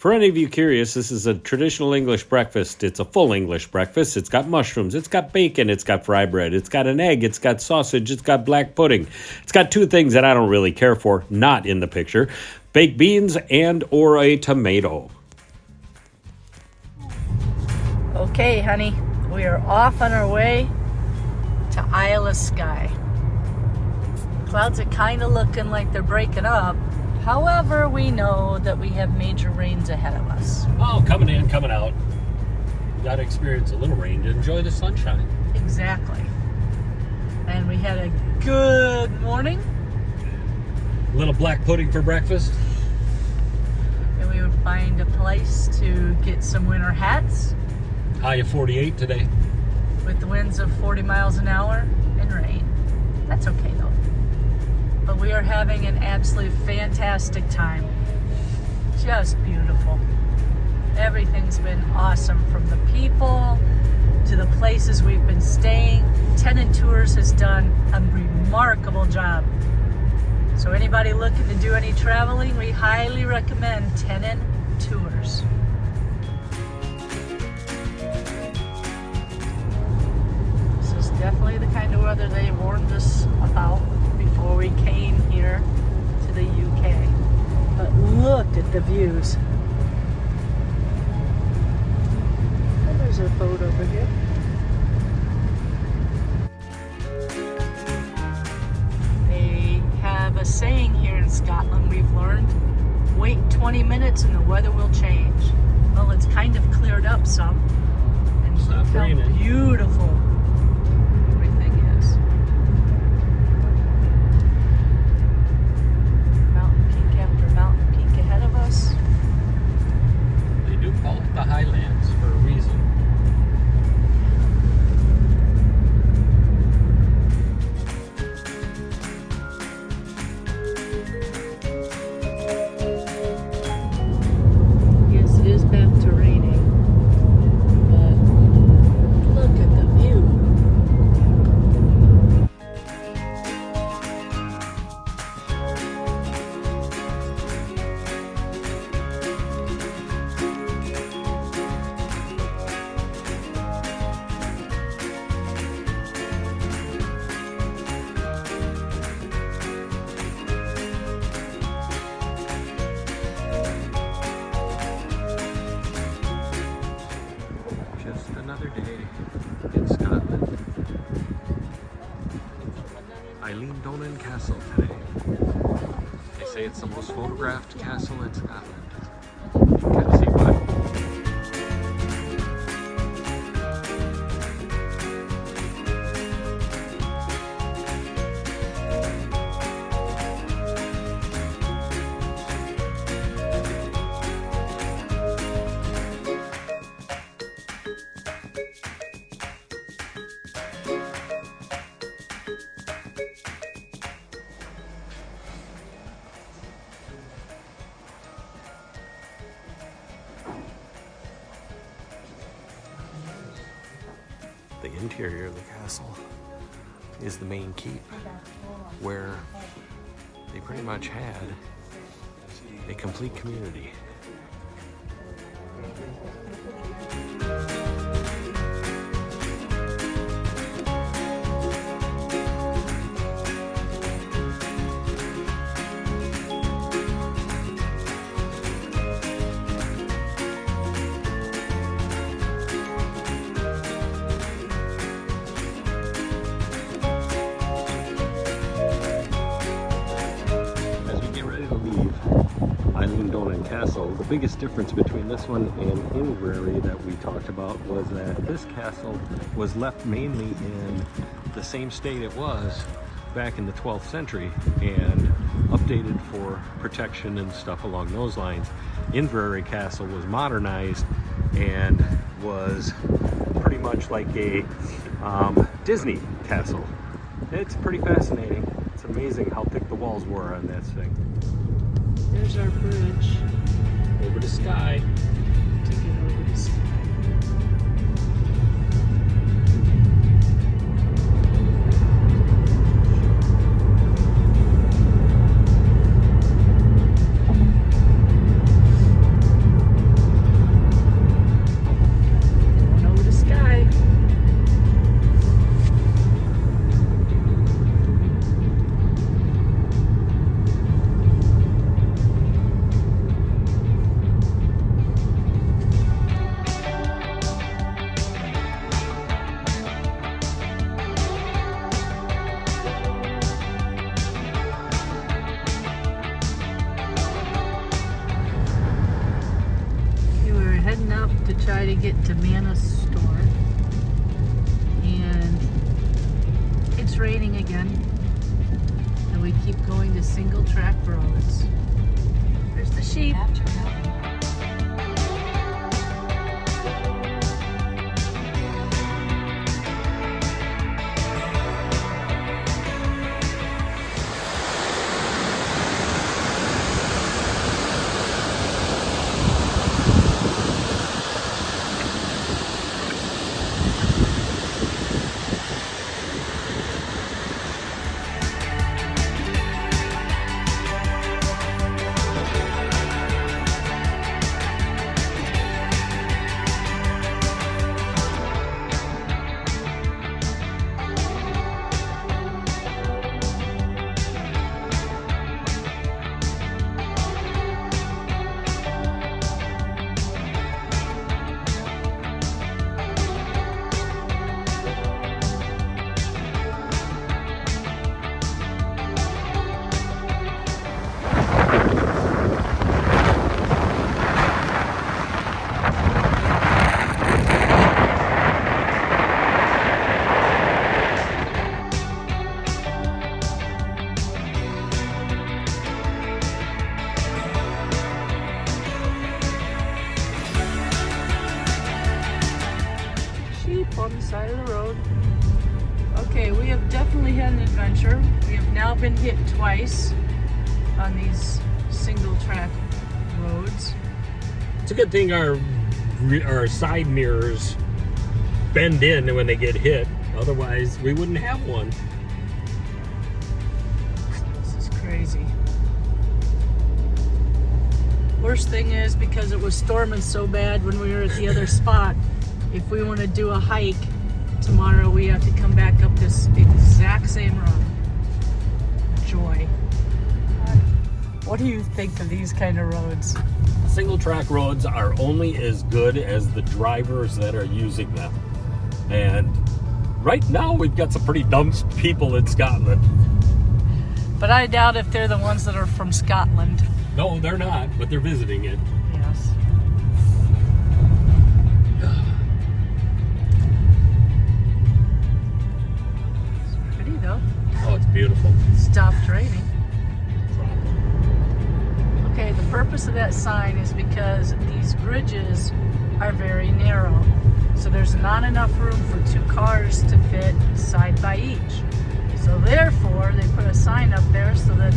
For any of you curious, this is a traditional English breakfast. It's a full English breakfast. It's got mushrooms, it's got bacon, it's got fry bread, it's got an egg, it's got sausage, it's got black pudding. It's got two things that I don't really care for, not in the picture: baked beans and or a tomato. Okay, honey, we are off on our way to Isle Skye. Clouds are kind of looking like they're breaking up. However, we know that we have major rains ahead of us. Oh, coming in, coming out. You got to experience a little rain to enjoy the sunshine. Exactly. And we had a good morning. A little black pudding for breakfast. And we would find a place to get some winter hats. High of 48 today. With the winds of 40 miles an hour and rain. That's okay though. But we are having an absolutely fantastic time. Just beautiful. Everything's been awesome, from the people to the places we've been staying. Tenant Tours has done a remarkable job. So anybody looking to do any traveling, we highly recommend Tenant Tours. This is definitely the kind of weather they warned us about before we came here to the UK. But look at the views. And there's a boat over here. They have a saying here in Scotland, we've learned: wait 20 minutes and the weather will change. Well, it's kind of cleared up some. And look how beautiful everything is. Mountain peak after mountain peak ahead of us. They do call it the Highlands for a reason. Yes, it is back to raining, but look at the view. Just another day in Scotland. Eilean Donan Castle today. They say it's the most photographed castle in Scotland. You can kind of see why. The interior of the castle is the main keep, where they pretty much had a complete community. Eilean Donan Castle. The biggest difference between this one and Inverary that we talked about was that this castle was left mainly in the same state it was back in the 12th century and updated for protection and stuff along those lines. Inverary Castle was modernized and was pretty much like a Disney castle. It's pretty fascinating. It's amazing how thick the walls were on that thing. There's our bridge Over to Skye. to get over to Skye. heading up to try to get to Mana's store. And it's raining again. And we keep going to single track roads. There's the sheep. On the side of the road. Okay, we have definitely had an adventure. We have now been hit twice on these single track roads. It's a good thing our side mirrors bend in when they get hit. Otherwise, we wouldn't have one. This is crazy. Worst thing is, because it was storming so bad when we were at the other spot, if we want to do a hike tomorrow, we have to come back up this exact same road. Joy. What do you think of these kind of roads? Single track roads are only as good as the drivers that are using them. And right now we've got some pretty dumb people in Scotland. But I doubt if they're the ones that are from Scotland. No, they're not, but they're visiting it. Yes. It's pretty though. Oh, it's beautiful. Stopped raining. Okay, the purpose of that sign is because these bridges are very narrow. So there's not enough room for two cars to fit side by each. So therefore, they put a sign up there so that